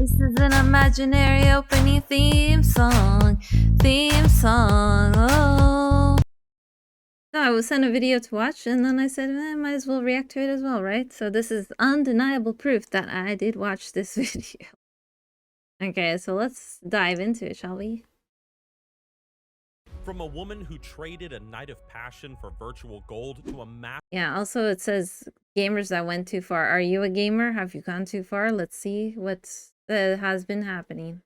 This is an imaginary opening theme song. Oh. So I was sent a video to watch, and then I said, might as well react to it as well, right? So this is undeniable proof that I did watch this video. Okay, so let's dive into it, shall we? From a woman who traded a night of passion for virtual gold to a Yeah, also it says gamers that went too far. Are you a gamer? Have you gone too far? Let's see what has been happening,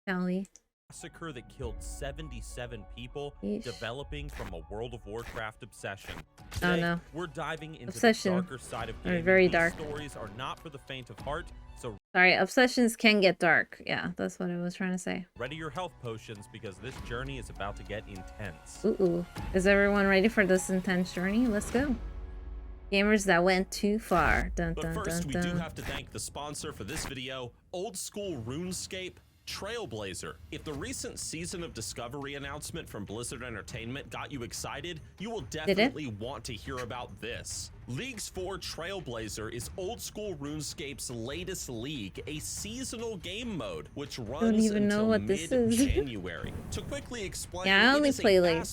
shall we? massacre that killed 77 people, developing from a World of Warcraft obsession. Today, oh no. We're diving into Obsession. the darker side of gaming. Very These dark. stories are not for the faint of heart, so sorry, obsessions can get dark. Yeah, that's what I was trying to say. Ready your health potions because this journey is about to get intense. Ooh. Is everyone ready for this intense journey? Let's go. Gamers that went too far. Dun, but dun, first, dun, dun. we do have to thank the sponsor for this video, Old School RuneScape, Trailblazer. If the recent Season of Discovery announcement from Blizzard Entertainment got you excited, you will definitely want to hear about this. Leagues 4 Trailblazer is Old School RuneScape's latest league, a seasonal game mode which runs until mid-January. To quickly explain, yeah, I only play like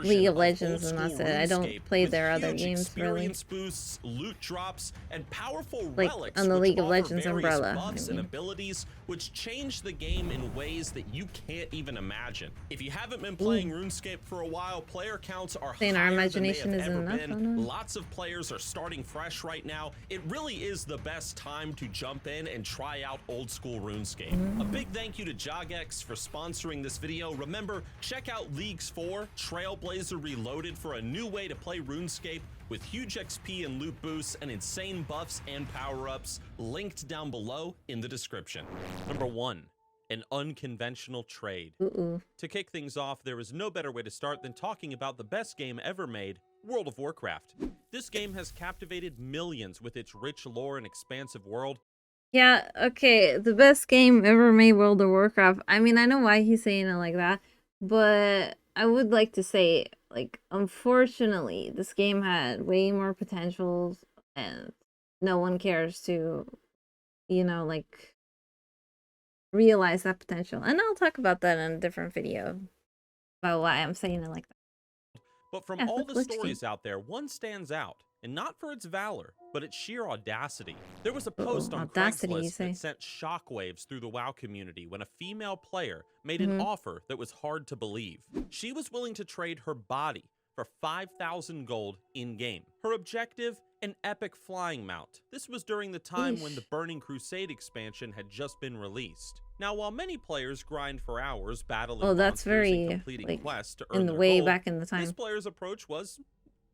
League of Legends and that's it. I don't play their other games really. Boosts, loot drops, and powerful like relics on the League of Legends Legends umbrella. Buffs and abilities which change the game in ways that you can't even imagine. If you haven't been playing RuneScape for a while, player counts are higher our imagination than they have is ever enough. been. Lots of players are starting fresh right now. It really is the best time to jump in and try out Old School RuneScape. A big thank you to Jagex for sponsoring this video. Remember, check out Leagues 4 Trailblazer Reloaded for a new way to play RuneScape with huge XP and loot boosts and insane buffs and power-ups, linked down below in the description. Number 1. An unconventional trade. To kick things off, there is no better way to start than talking about the best game ever made, World of Warcraft. This game has captivated millions with its rich lore and expansive world. Yeah, okay, the best game ever made, World of Warcraft. I mean, I know why he's saying it like that, but I would like to say, like, unfortunately, this game had way more potentials, and no one cares to, you know, like, realize that potential. And I'll talk about that in a different video, about why I'm saying it like that. But from all the stories out there, one stands out, and not for its valor, but its sheer audacity. There was a post on Craigslist that sent shockwaves through the WoW community when a female player made an offer that was hard to believe. She was willing to trade her body for 5,000 gold in-game. Her objective, an epic flying mount. This was during the time when the Burning Crusade expansion had just been released. Now, while many players grind for hours battling monsters and completing quests to earn their gold, back in the time, this player's approach was,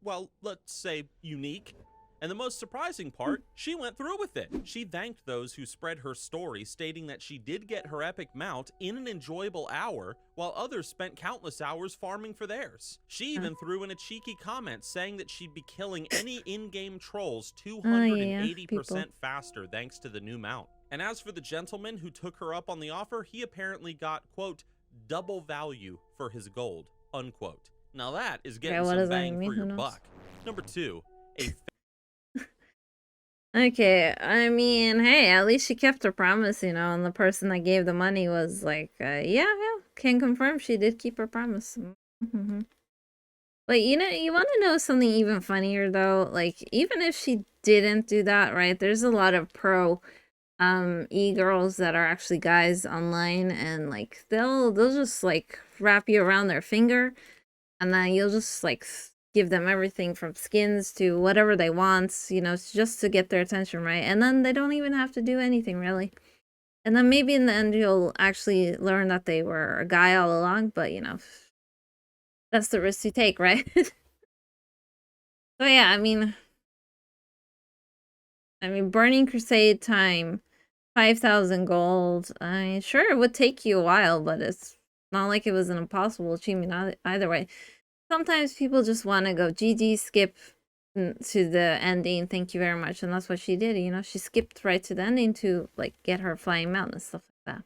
well, let's say unique. And the most surprising part, she went through with it. She thanked those who spread her story, stating that she did get her epic mount in an enjoyable hour, while others spent countless hours farming for theirs. She even threw in a cheeky comment saying that she'd be killing any in-game trolls 280% faster thanks to the new mount. And as for the gentleman who took her up on the offer, he apparently got, quote, double value for his gold, unquote. Now that is getting some bang for your buck. Number 2, a okay, I mean, hey, at least she kept her promise, you know, and the person that gave the money was like, yeah, can confirm she did keep her promise. But, you know, you want to know something even funnier, though? Like, even if she didn't do that, right, there's a lot of pro e-girls that are actually guys online, and, like, they'll just, like, wrap you around their finger, and then you'll just, like, give them everything from skins to whatever they want, you know, just to get their attention, right? And then they don't even have to do anything, really. And then maybe in the end you'll actually learn that they were a guy all along, but, you know, that's the risk you take, right? So yeah, I mean, Burning Crusade time, 5,000 gold. I mean, sure, it would take you a while, but it's not like it was an impossible achievement either way. Sometimes people just want to go GG, skip to the ending, thank you very much, and that's what she did, you know. She skipped right to the ending to, like, get her flying mount and stuff like that.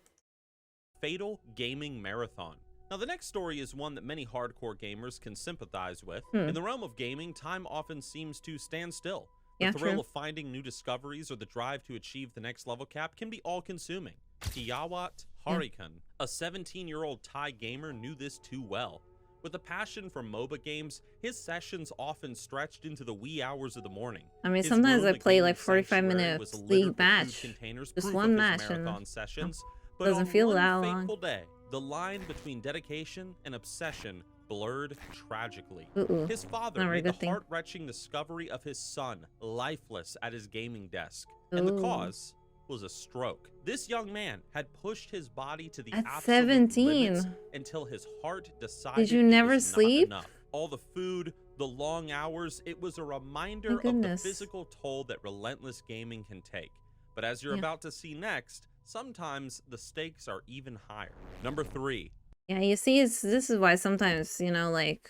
Fatal gaming marathon. Now, the next story is one that many hardcore gamers can sympathize with. In the realm of gaming, time often seems to stand still. The thrill of finding new discoveries or the drive to achieve the next level cap can be all-consuming. Piyawat Harikan, a 17-year-old Thai gamer, knew this too well. With a passion for MOBA games, his sessions often stretched into the wee hours of the morning. I mean, His sometimes room, I a play gaming like 45 sanctuary, was minutes littered league with food match. containers, Just proof one of his match, and marathon sessions. But doesn't on feel one that fateful long. day, the line between dedication and obsession blurred tragically. Ooh, His father not a very made the good thing. heart-wrenching discovery of his son lifeless at his gaming desk, and the Ooh. cause was a stroke. This young man had pushed his body to the At absolute 17. limits until his heart decided Did you it never was sleep? not enough. All the food, the long hours, it was a My reminder of the goodness. physical toll that relentless gaming can take. But as you're Yeah. about to see next, sometimes the stakes are even higher. Number 3. Yeah, you see, this is why sometimes, you know, like,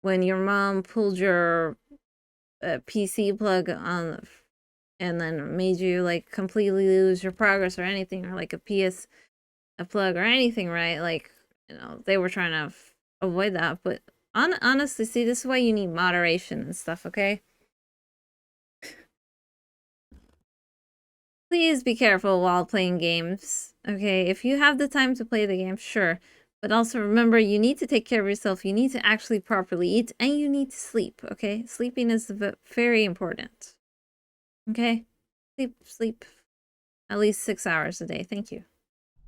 when your mom pulled your PC plug on and then made you like completely lose your progress or anything, or like a plug or anything, right? Like, you know, they were trying to avoid that. But honestly, see, this is why you need moderation and stuff, okay? Please be careful while playing games, okay? If you have the time to play the game, sure. But also remember, you need to take care of yourself. You need to actually properly eat, and you need to sleep, okay? Sleeping is very important. Okay? Sleep. At least 6 hours a day. Thank you.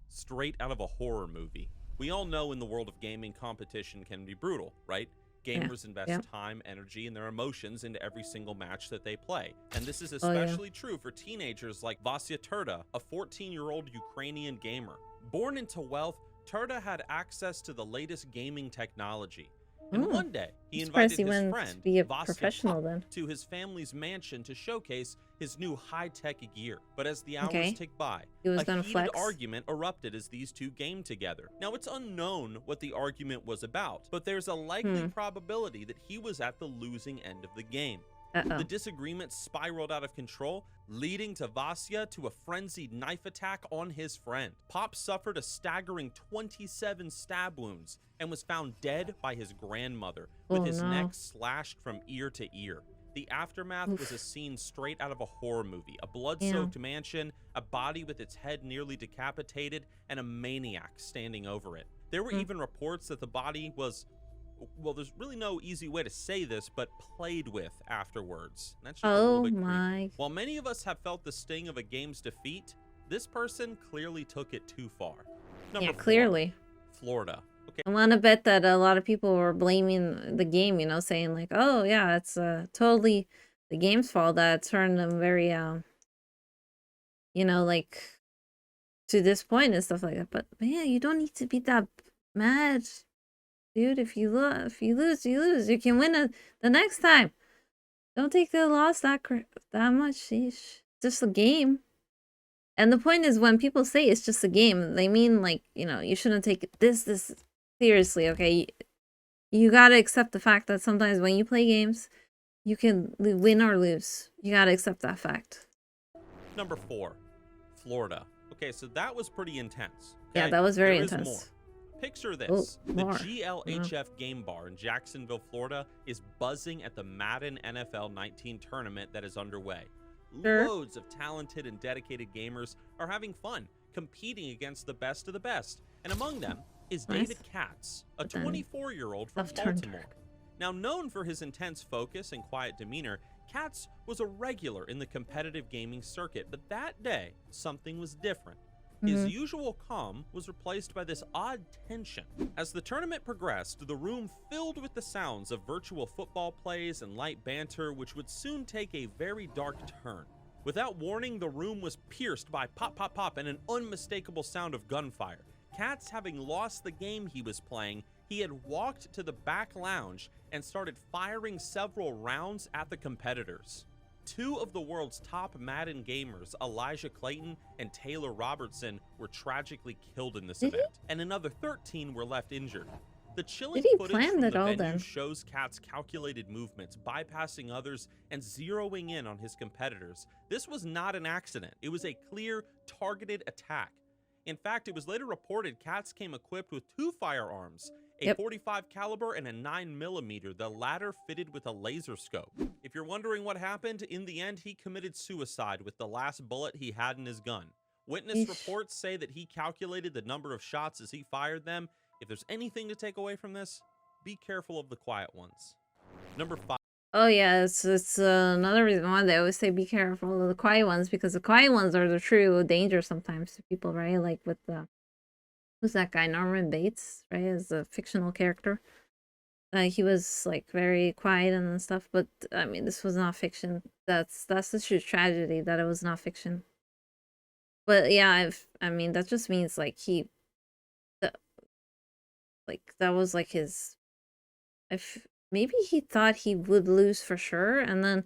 Straight out of a horror movie. We all know in the world of gaming, competition can be brutal, right? Gamers invest time, energy, and their emotions into every single match that they play. And this is especially true for teenagers like Vasya Turda, a 14-year-old Ukrainian gamer. Born into wealth, Turda had access to the latest gaming technology. And one day, he invited his friend, Vasya, to his family's mansion to showcase his new high-tech gear. But as the hours ticked by, a heated argument erupted as these two gamed together. Now, it's unknown what the argument was about, but there's a likely probability that he was at the losing end of the game. The disagreement spiraled out of control, leading to Vasya to a frenzied knife attack on his friend. Pop suffered a staggering 27 stab wounds and was found dead by his grandmother, with his neck slashed from ear to ear. The aftermath was a scene straight out of a horror movie. A blood-soaked mansion, a body with its head nearly decapitated, and a maniac standing over it. There were even reports that the body was, well, there's really no easy way to say this, but played with afterwards. That's just a little bit creepy. While many of us have felt the sting of a game's defeat, this person clearly took it too far. Number 4, Florida. Okay. I want to bet that a lot of people were blaming the game, you know, saying like, oh yeah, it's totally the game's fault that turned them very, you know, like to this point and stuff like that. But man, you don't need to be that mad. Dude, if you lose, you lose. You can win it the next time. Don't take the loss that much. Sheesh. Just a game. And the point is, when people say it's just a game, they mean like, you know, you shouldn't take this seriously, okay? You gotta accept the fact that sometimes when you play games, you can win or lose. You gotta accept that fact. Number 4, Florida. Okay, so that was pretty intense. Okay? Yeah, that was very intense. More. Picture this. The GLHF Game Bar in Jacksonville, Florida is buzzing at the Madden NFL 19 tournament that is underway. Loads of talented and dedicated gamers are having fun, competing against the best of the best. And among them is David Katz, a 24-year-old from Baltimore. Now, known for his intense focus and quiet demeanor, Katz was a regular in the competitive gaming circuit, but that day, something was different. His usual calm was replaced by this odd tension. As the tournament progressed, the room filled with the sounds of virtual football plays and light banter, which would soon take a very dark turn. Without warning, the room was pierced by pop, pop, pop, and an unmistakable sound of gunfire. Katz, having lost the game he was playing, he had walked to the back lounge and started firing several rounds at the competitors. 2 of the world's top Madden gamers, Elijah Clayton and Taylor Robertson, were tragically killed in this event, and another 13 were left injured. The chilling footage from the venue shows Katz' calculated movements, bypassing others and zeroing in on his competitors. This was not an accident. It was a clear, targeted attack. In fact, it was later reported Katz came equipped with 2 firearms, a 45 caliber and a 9mm, the latter fitted with a laser scope. If you're wondering what happened, in the end, he committed suicide with the last bullet he had in his gun. Witness Eesh. reports say that he calculated the number of shots as he fired them. If there's anything to take away from this, be careful of the quiet ones. Number 5. Oh yeah, it's another reason why they always say be careful of the quiet ones, because the quiet ones are the true danger sometimes to people, right? Like with the who's that guy, Norman Bates, right? As a fictional character. He was like very quiet and stuff, but I mean, this was not fiction. That's such a tragedy that it was not fiction. But yeah, I mean, that just means like that, like that was like his. If maybe he thought he would lose for sure, and then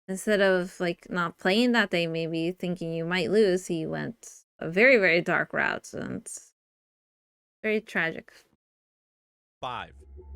instead of like not playing that day, maybe thinking you might lose, he went a very very dark route, and very tragic. 5.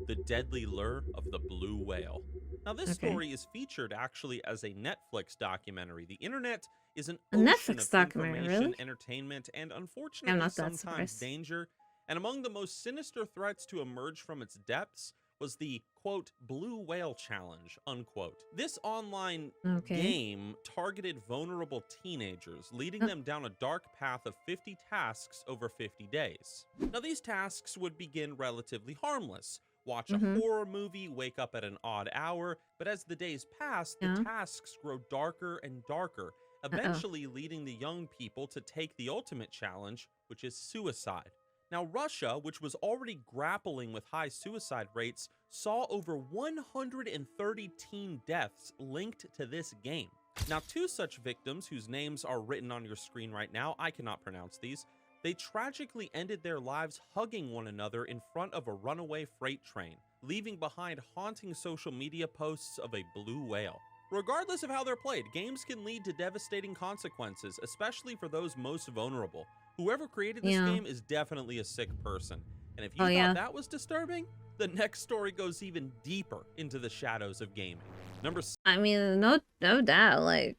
The Deadly Lure of the Blue Whale. Now, this Okay, story is featured actually as a Netflix documentary. The internet is an a ocean Netflix of documentary, information, really? entertainment, and I'm unfortunately not that sometimes surprised. danger. And among the most sinister threats to emerge from its depths was the, quote, Blue Whale Challenge, unquote. This online Okay. game targeted vulnerable teenagers, leading Uh, them down a dark path of 50 tasks over 50 days. Now, these tasks would begin relatively harmless. Watch a mm-hmm. horror movie, wake up at an odd hour, but as the days pass, the Yeah. tasks grow darker and darker, Uh-oh. eventually leading the young people to take the ultimate challenge, which is suicide. Now, Russia, which was already grappling with high suicide rates, saw over 130 teen deaths linked to this game. Now, two such victims, whose names are written on your screen right now, I cannot pronounce these, they tragically ended their lives hugging one another in front of a runaway freight train, leaving behind haunting social media posts of a blue whale. Regardless of how they're played, games can lead to devastating consequences, especially for those most vulnerable. Whoever created this Yeah. game is definitely a sick person. And if Oh you thought yeah. that was disturbing, the next story goes even deeper into the shadows of gaming. Number I mean, no doubt. Like,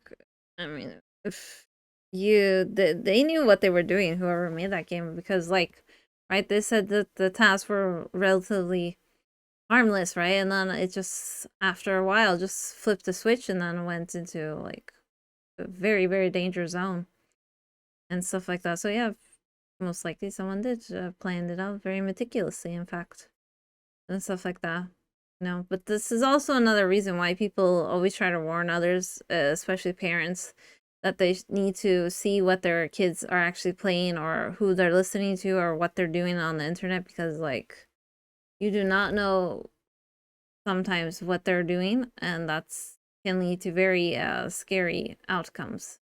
I mean, if they knew what they were doing, whoever made that game, because like, right? They said that the tasks were relatively harmless, right? And then it just after a while just flipped the switch and then went into like a very very dangerous zone and stuff like that. So yeah, most likely someone did planned it out very meticulously, in fact, and stuff like that. No, but this is also another reason why people always try to warn others, especially parents, that they need to see what their kids are actually playing or who they're listening to or what they're doing on the internet, because like you do not know sometimes what they're doing, and that's can lead to very scary outcomes.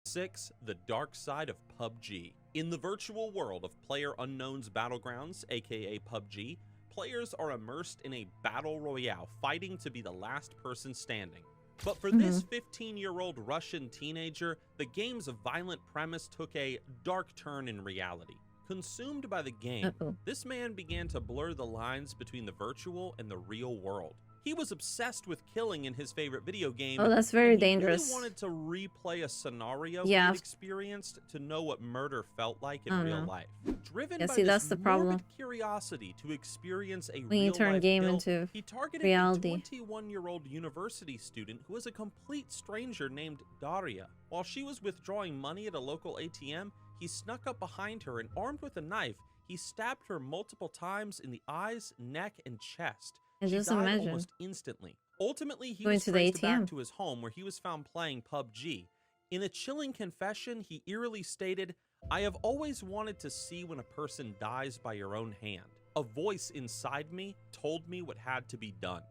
6. The Dark Side of PUBG. In the virtual world of PlayerUnknown's Battlegrounds, aka PUBG, players are immersed in a battle royale, fighting to be the last person standing. But for this 15-year-old Russian teenager, the game's violent premise took a dark turn in reality. Consumed by the game, Uh-oh. this man began to blur the lines between the virtual and the real world. He was obsessed with killing in his favorite video game, Oh, that's and very he really dangerous. wanted to replay a scenario he Yeah. had experienced to know what murder felt like in Oh real no. life. Driven Yeah, by see, this that's the problem. morbid curiosity to experience a When you turn real-life game kill, into he targeted reality. a 21-year-old university student who was a complete stranger named Daria. While she was withdrawing money at a local ATM, he snuck up behind her and, armed with a knife, he stabbed her multiple times in the eyes, neck, and chest. I She just died imagine almost instantly. Ultimately, he going was to the traced back ATM. to his home, where he was found playing PUBG. In a chilling confession, he eerily stated, "I have always wanted to see when a person dies by your own hand. A voice inside me told me what had to be done."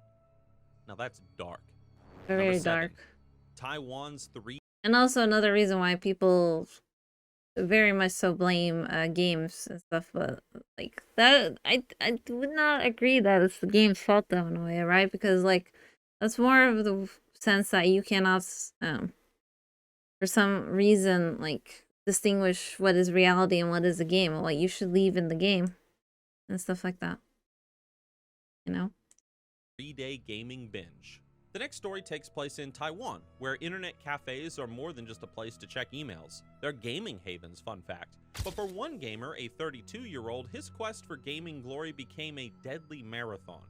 Now that's dark. Number Very 7. dark. Taiwan's 3. And also another reason why people very much so blame games and stuff, but like that I would not agree that it's the game's fault though, in a way, right? Because like that's more of the sense that you cannot for some reason like distinguish what is reality and what is a game, or like you should leave in the game and stuff like that, you know. 3-day gaming binge. The next story takes place in Taiwan, where internet cafes are more than just a place to check emails. They're gaming havens, fun fact. But for one gamer, a 32-year-old, his quest for gaming glory became a deadly marathon.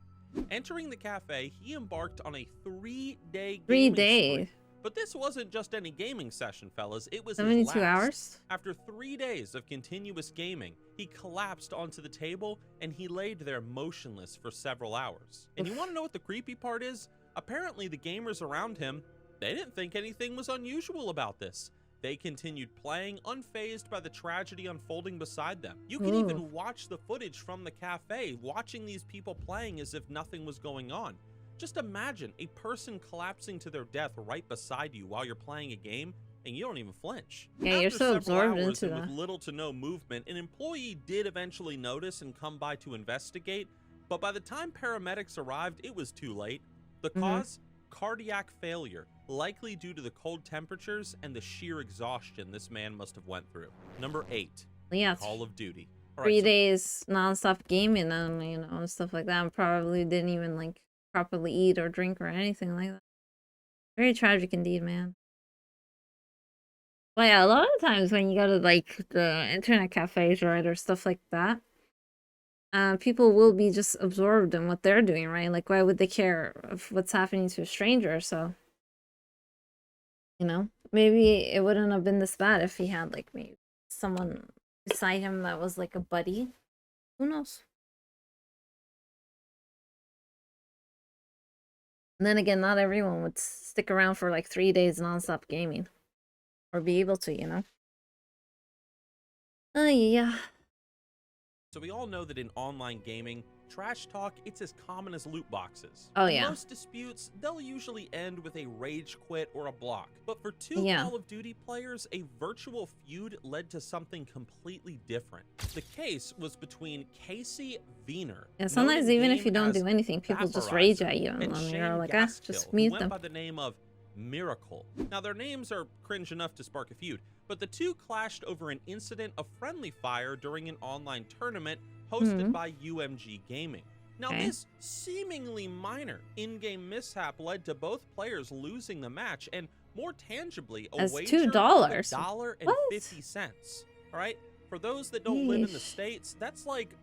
Entering the cafe, he embarked on a 3-day gaming spree. But this wasn't just any gaming session, fellas. It was his 72 last. hours? After 3 days of continuous gaming, he collapsed onto the table and he laid there motionless for several hours. And you want to know what the creepy part is? Apparently the gamers around him, they didn't think anything was unusual about this. They continued playing, unfazed by the tragedy unfolding beside them. You can even watch the footage from the cafe, watching these people playing as if nothing was going on. Just imagine a person collapsing to their death right beside you while you're playing a game, and you don't even flinch. Yeah, you're so absorbed into that. With little to no movement, an employee did eventually notice and come by to investigate, but by the time paramedics arrived, it was too late. The cause? Cardiac failure, likely due to the cold temperatures and the sheer exhaustion this man must have went through. Number 8, yeah, Call of Duty. All 3 right, days non-stop gaming and, you know, and stuff like that, and probably didn't even, like, properly eat or drink or anything like that. Very tragic indeed, man. Well, yeah, a lot of times when you go to, like, the internet cafes, right, or stuff like that, people will be just absorbed in what they're doing, right? Like, why would they care of what's happening to a stranger? So, you know, maybe it wouldn't have been this bad if he had, like, maybe someone beside him that was, like, a buddy. Who knows? And then again, not everyone would stick around for, like, 3 days nonstop gaming. Or be able to, you know? Oh, yeah. So we all know that in online gaming, trash talk, it's as common as loot boxes. Oh, In yeah. most disputes, they'll usually end with a rage quit or a block. But for two Call of Duty players, a virtual feud led to something completely different. The case was between Casey Wiener. Yeah, sometimes even if you don't do anything, people just rage at you, and then you're like, ah, just mute them. By the name of Miracle. Now their names are cringe enough to spark a feud, but the two clashed over an incident of friendly fire during an online tournament hosted by UMG Gaming. Now this seemingly minor in-game mishap led to both players losing the match, and more tangibly, a wager of $1.50. All right, for those that don't live in the States, that's like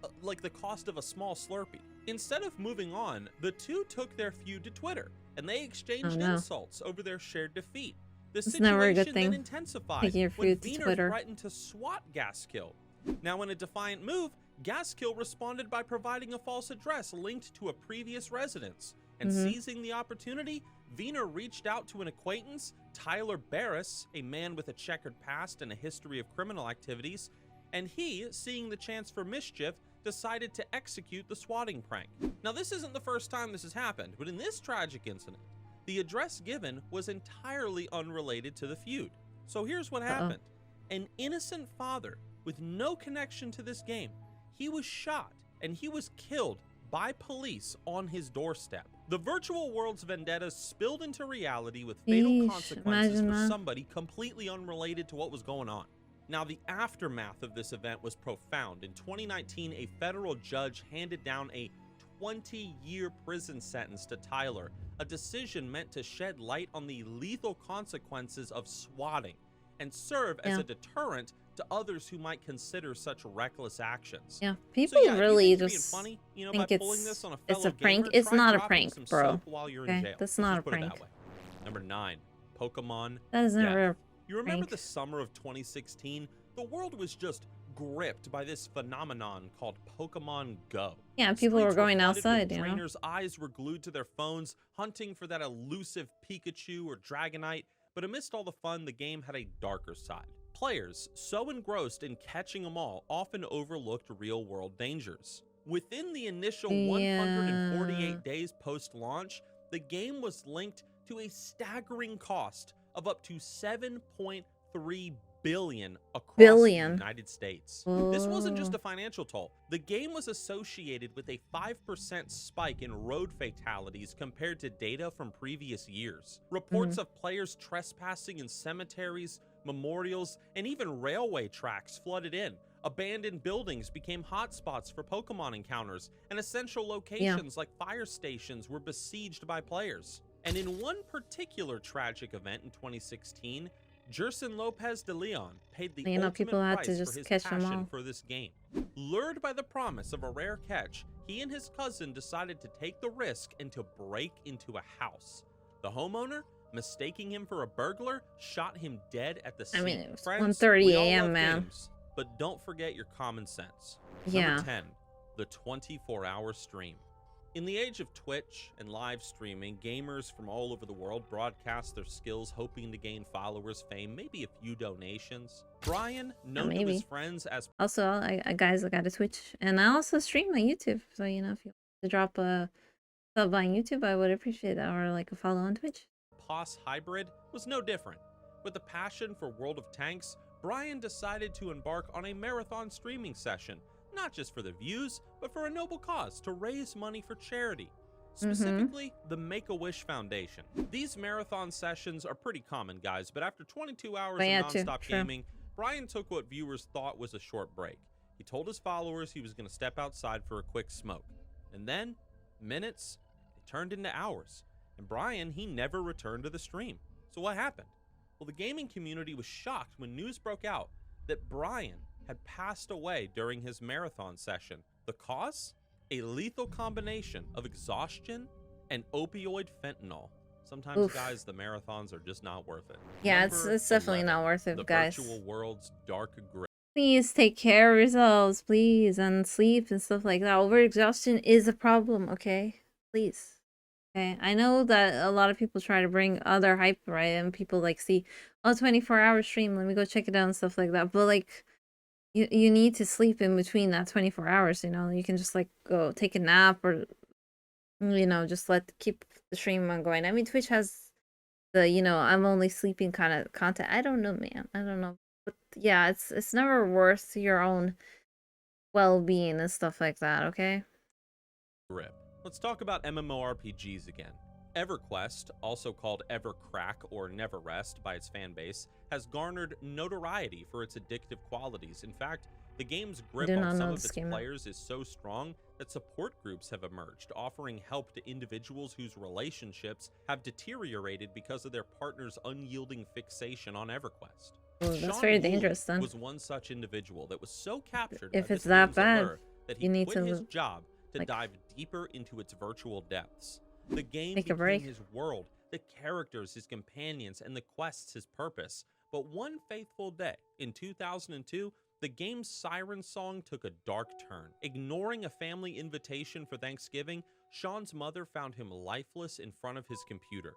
the cost of a small Slurpee. Instead of moving on, the two took their feud to Twitter, and they exchanged insults over their shared defeat. The situation then intensified when Wiener threatened to swat Gaskill. Now in a defiant move, Gaskill responded by providing a false address linked to a previous residence. And seizing the opportunity, Wiener reached out to an acquaintance, Tyler Barris, a man with a checkered past and a history of criminal activities, and he, seeing the chance for mischief, decided to execute the swatting prank. Now this isn't the first time this has happened, but in this tragic incident, the address given was entirely unrelated to the feud. So here's what happened. An innocent father with no connection to this game, he was shot and he was killed by police on his doorstep. The virtual world's vendettas spilled into reality with fatal consequences for somebody completely unrelated to what was going on. Now, the aftermath of this event was profound. In 2019, a federal judge handed down a 20-year prison sentence to Tyler, a decision meant to shed light on the lethal consequences of swatting and serve as a deterrent to others who might consider such reckless actions. Yeah, people really just funny, think it's a prank. It's not a prank, bro. Okay, that's not a prank. Number 9, Pokemon. That is never. You remember the summer of 2016? The world was just gripped by this phenomenon called Pokemon Go. Yeah, people were going outside, you know. Trainers' eyes were glued to their phones, hunting for that elusive Pikachu or Dragonite, but amidst all the fun, the game had a darker side. Players, so engrossed in catching them all, often overlooked real-world dangers. Within the initial 148 days post-launch, the game was linked to a staggering cost of up to $7.3 billion across the United States. This wasn't just a financial toll. The game was associated with a 5% spike in road fatalities compared to data from previous years. Reports of players trespassing in cemeteries, memorials, and even railway tracks flooded in. Abandoned buildings became hotspots for Pokemon encounters, and essential locations like fire stations were besieged by players. And in one particular tragic event in 2016, Jerson Lopez de Leon paid the ultimate price for his passion for this game. Lured by the promise of a rare catch, he and his cousin decided to take the risk and to break into a house. The homeowner, mistaking him for a burglar, shot him dead at the I mean, scene. it was Friends, 1:30 we all a.m., love man. games, but don't forget your common sense. Yeah. Number 10, the 24-hour stream. In the age of Twitch and live streaming, gamers from all over the world broadcast their skills hoping to gain followers, fame, maybe a few donations. Brian, known to his friends as... Also, guys, I got a Twitch, and I also stream on YouTube, so, you know, if you want to drop a sub on YouTube, I would appreciate that, or like a follow on Twitch. POS Hybrid was no different. With a passion for World of Tanks, Brian decided to embark on a marathon streaming session, not just for the views, but for a noble cause to raise money for charity, specifically the Make-A-Wish Foundation. These marathon sessions are pretty common, guys, but after 22 hours of non-stop gaming, Brian took what viewers thought was a short break. He told his followers he was going to step outside for a quick smoke. And then, minutes, it turned into hours. And Brian, he never returned to the stream. So what happened? Well, the gaming community was shocked when news broke out that Brian had passed away during his marathon session. The cause? A lethal combination of exhaustion and opioid fentanyl. Sometimes, guys, the marathons are just not worth it. Yeah, it's definitely 11, not worth it, the guys. virtual world's dark gray. Please take care of yourselves, please, and sleep and stuff like that. Overexhaustion is a problem, okay? Please. Okay, I know that a lot of people try to bring other hype, right? And people like see, oh, 24-hour stream, let me go check it out and stuff like that. But like, you need to sleep in between that 24 hours, you know? You can just like go take a nap or, you know, just keep the stream on going. I mean, Twitch has the, you know, I'm only sleeping kind of content. I don't know, man. I don't know. But yeah, it's never worth your own well-being and stuff like that, okay? Grip. Let's talk about MMORPGs again. EverQuest, also called Evercrack or Never Rest by its fan base, has garnered notoriety for its addictive qualities. In fact, the game's grip on some of its players is so strong that support groups have emerged, offering help to individuals whose relationships have deteriorated because of their partner's unyielding fixation on EverQuest. Well, that's very dangerous, then. Was one such individual that was so captured if by it's this that game's bad, allure that he you need quit to his job to dive deeper into its virtual depths. The game take a became break. his world, the characters, his companions, and the quests his purpose. But one faithful day, in 2002, the game's siren song took a dark turn. Ignoring a family invitation for Thanksgiving, Sean's mother found him lifeless in front of his computer.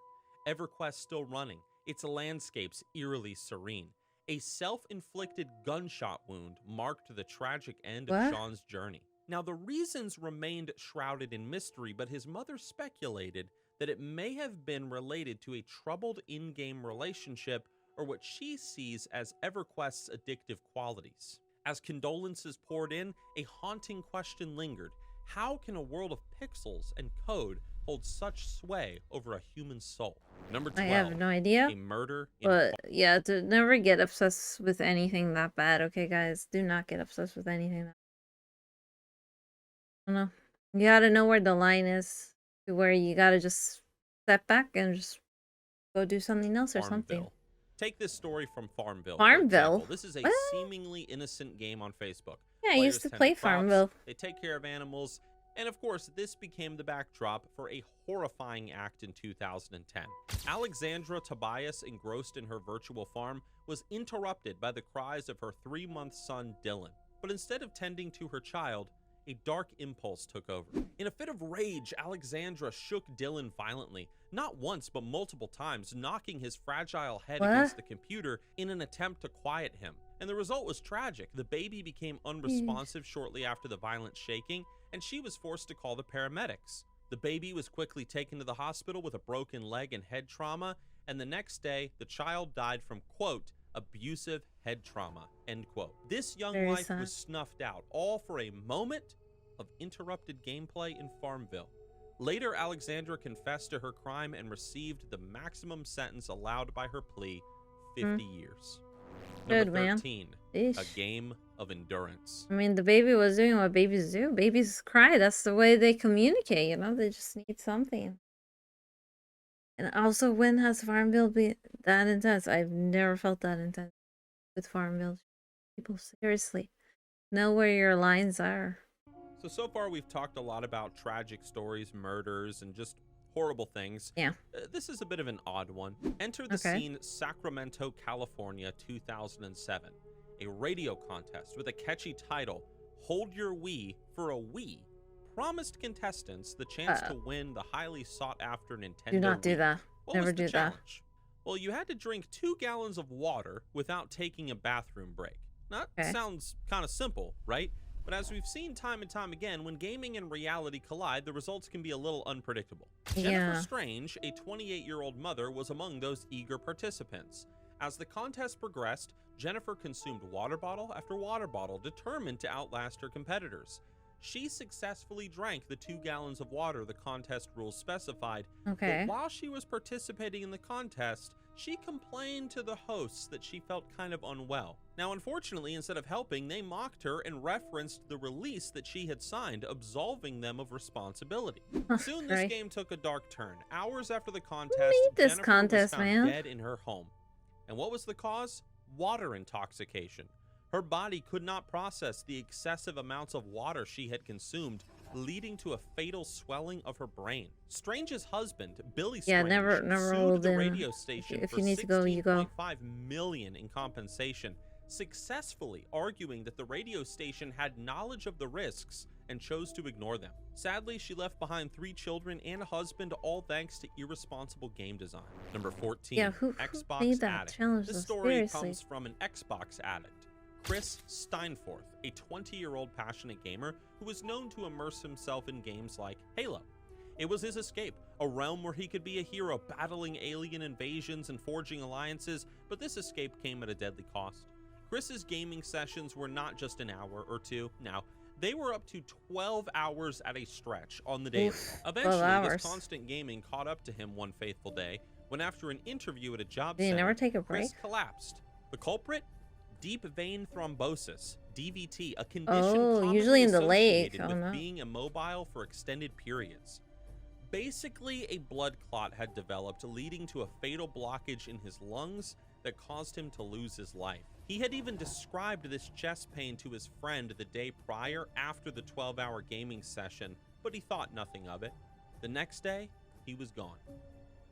EverQuest still running, its landscapes eerily serene. A self-inflicted gunshot wound marked the tragic end of Sean's journey. Now, the reasons remained shrouded in mystery, but his mother speculated that it may have been related to a troubled in-game relationship or what she sees as EverQuest's addictive qualities. As condolences poured in, a haunting question lingered. How can a world of pixels and code hold such sway over a human soul? Number 12. I have no idea. A murder in But yeah, to never get obsessed with anything that bad, okay, guys? Do not get obsessed with anything that I don't know. You gotta know where the line is, to where you gotta just step back and just go do something else or something. Take this story from Farmville. Farmville? This is a seemingly innocent game on Facebook. Yeah, I used to play Farmville. They take care of animals. And of course, this became the backdrop for a horrifying act in 2010. Alexandra Tobias, engrossed in her virtual farm, was interrupted by the cries of her 3-month son, Dylan. But instead of tending to her child, a dark impulse took over. In a fit of rage, Alexandra shook Dylan violently, not once but multiple times, knocking his fragile head against the computer in an attempt to quiet him. And the result was tragic. The baby became unresponsive shortly after the violent shaking, and she was forced to call the paramedics. The baby was quickly taken to the hospital with a broken leg and head trauma, and the next day, the child died from, quote, abusive head trauma, end quote. This young life was snuffed out, all for a moment of interrupted gameplay in Farmville. Later, Alexandra confessed to her crime and received the maximum sentence allowed by her plea, 50 years. Number 13, a game of endurance. I mean, the baby was doing what babies do. Babies cry. That's the way they communicate, you know? They just need something. And also, when has Farmville been that intense? I've never felt that intense with Farmville. People, seriously, know where your lines are. So far we've talked a lot about tragic stories, murders, and just horrible things. Yeah. This is a bit of an odd one. Enter the Okay. scene Sacramento, California, 2007. A radio contest with a catchy title, Hold Your Wii for a Wii, promised contestants the chance to win the highly sought-after Nintendo Do not do Wii. that. What Never was the do that. challenge? Well, you had to drink 2 gallons of water without taking a bathroom break. That Okay. sounds kind of simple, right? But as we've seen time and time again, when gaming and reality collide, the results can be a little unpredictable. Jennifer Yeah. Strange, a 28-year-old mother, was among those eager participants. As the contest progressed, Jennifer consumed water bottle after water bottle, determined to outlast her competitors. She successfully drank the 2 gallons of water the contest rules specified, Okay. but while she was participating in the contest, she complained to the hosts that she felt kind of unwell. Now, unfortunately, instead of helping, they mocked her and referenced the release that she had signed, absolving them of responsibility. Soon, this Right. game took a dark turn. Hours after the Who contest, made this Jennifer contest, was found man? dead in her home. And what was the cause? Water intoxication. Her body could not process the excessive amounts of water she had consumed, leading to a fatal swelling of her brain. Strange's husband, Billy Yeah, Strange, never sued rolled the in. radio station If for you need to go, you go. $16.5 million in compensation, successfully arguing that the radio station had knowledge of the risks and chose to ignore them. Sadly, she left behind 3 children and a husband, all thanks to irresponsible game design. Number 14, Yeah, who Xbox made that Addict. challenge? This Though? story Seriously. comes from an Xbox addict, Chris Steinforth, a 20-year-old passionate gamer who was known to immerse himself in games like Halo. It was his escape, a realm where he could be a hero, battling alien invasions and forging alliances, but this escape came at a deadly cost. Chris's gaming sessions were not just an hour or two. Now, they were up to 12 hours at a stretch on the daily. Oof, 12 Eventually, hours. this constant gaming caught up to him one faithful day, when after an interview at a job Did you center, never take a break? Chris collapsed. The culprit? Deep vein thrombosis, DVT, a condition Oh, commonly usually in the leg. associated Oh, with no. being immobile for extended periods. Basically, a blood clot had developed, leading to a fatal blockage in his lungs that caused him to lose his life. He had even described this chest pain to his friend the day prior after the 12-hour gaming session, but he thought nothing of it. The next day, he was gone.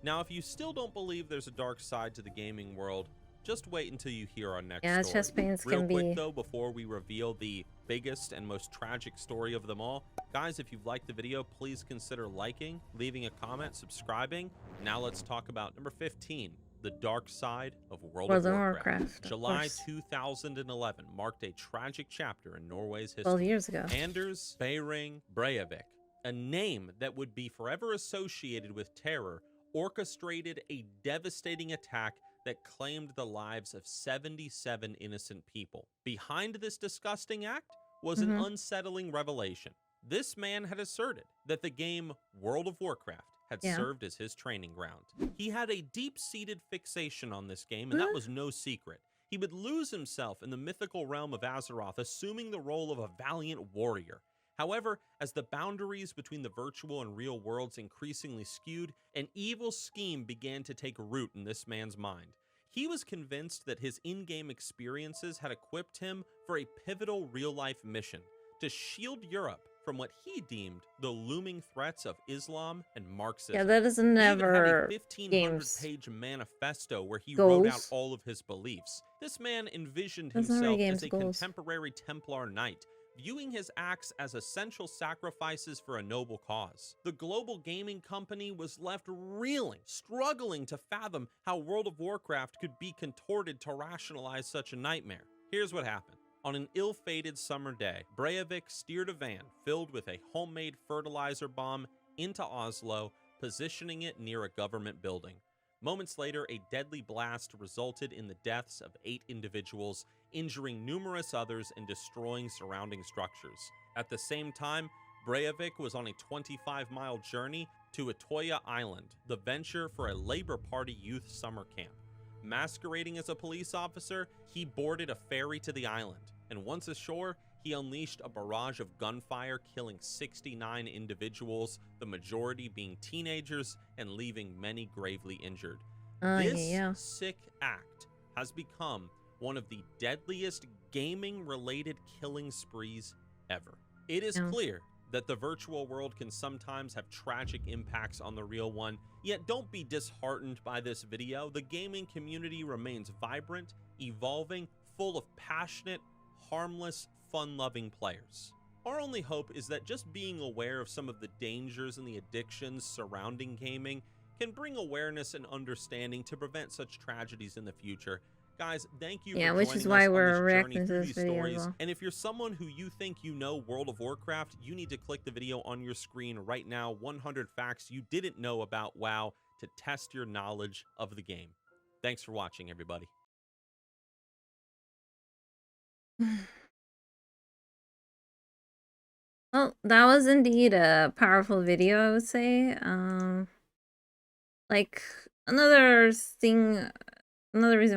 Now, if you still don't believe there's a dark side to the gaming world, just wait until you hear our next Yeah, story. chest pains Real can quick be. though, before we reveal the biggest and most tragic story of them all, guys, if you've liked the video, please consider liking, leaving a comment, subscribing. Now let's talk about number 15, the dark side of World of Warcraft. of July course. 2011 marked a tragic chapter in Norway's 12 history. years ago. Anders Behring Breivik, a name that would be forever associated with terror, orchestrated a devastating attack that claimed the lives of 77 innocent people. Behind this disgusting act was an unsettling revelation. This man had asserted that the game World of Warcraft had served as his training ground. He had a deep-seated fixation on this game, and that was no secret. He would lose himself in the mythical realm of Azeroth, assuming the role of a valiant warrior. However, as the boundaries between the virtual and real worlds increasingly skewed, an evil scheme began to take root in this man's mind. He was convinced that his in-game experiences had equipped him for a pivotal real-life mission to shield Europe from what he deemed the looming threats of Islam and Marxism. Yeah, that is He even had never a 1,500 games page manifesto where he wrote out goals. all of his beliefs. This man envisioned That's never himself games as a goals. contemporary Templar knight, viewing his acts as essential sacrifices for a noble cause. The global gaming company was left reeling, struggling to fathom how World of Warcraft could be contorted to rationalize such a nightmare. Here's what happened. On an ill-fated summer day, Breivik steered a van filled with a homemade fertilizer bomb into Oslo, positioning it near a government building. Moments later, a deadly blast resulted in the deaths of 8 individuals, injuring numerous others and destroying surrounding structures. At the same time, Breivik was on a 25-mile journey to Atoya Island, the venture for a Labour Party youth summer camp. Masquerading as a police officer, he boarded a ferry to the island, and once ashore, he unleashed a barrage of gunfire, killing 69 individuals, the majority being teenagers, and leaving many gravely injured. This sick act has become one of the deadliest gaming-related killing sprees ever. It is clear that the virtual world can sometimes have tragic impacts on the real one, yet don't be disheartened by this video. The gaming community remains vibrant, evolving, full of passionate, harmless, fun-loving players. Our only hope is that just being aware of some of the dangers and the addictions surrounding gaming can bring awareness and understanding to prevent such tragedies in the future. Guys, thank you Yeah, for which is joining why us on we're this journey reacting to through this these video as stories. well. And if you're someone who you think you know World of Warcraft, you need to click the video on your screen right now, 100 facts you didn't know about WoW, to test your knowledge of the game. Thanks for watching, everybody. Well, that was indeed a powerful video, I would say. Like, another reason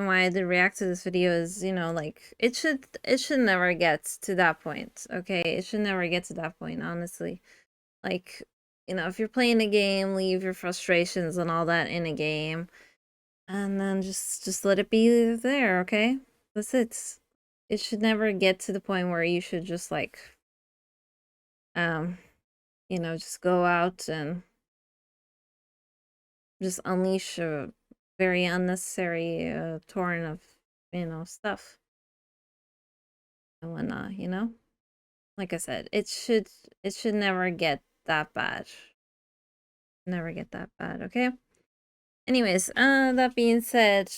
why I did react to this video is, you know, like, it should never get to that point, okay? It should never get to that point, honestly. Like, you know, if you're playing a game, leave your frustrations and all that in a game, and then just let it be there, okay? That's it. It should never get to the point where you should just, like, you know, just go out and just unleash a very unnecessary torrent of, you know, stuff and whatnot, you know? Like I said, it should never get that bad. Never get that bad, okay? Anyways, that being said,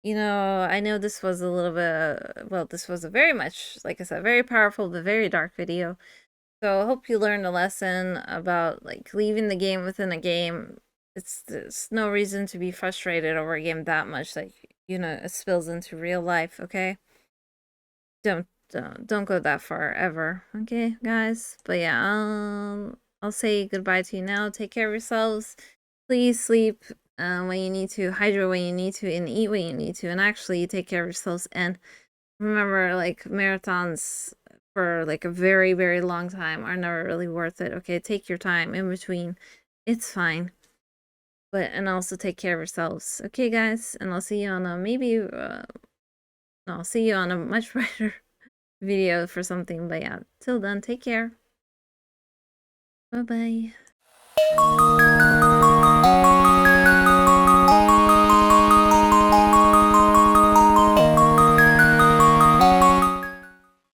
you know, I know this was a little bit, well, this was a very much, like I said, very powerful but very dark video. So I hope you learned a lesson about, like, leaving the game within a game. There's no reason to be frustrated over a game that much, like, you know, it spills into real life, okay? Don't go that far ever, okay, guys? But yeah, I'll say goodbye to you now. Take care of yourselves. Please sleep when you need to, hydrate when you need to, and eat when you need to, and actually take care of yourselves. And remember, like, marathons for like a very, very long time are never really worth it. Okay, take your time in between. It's fine. But, and also take care of yourselves. Okay, guys, and I'll see you on a I'll see you on a much brighter video for something. But yeah, till then, take care. Bye-bye.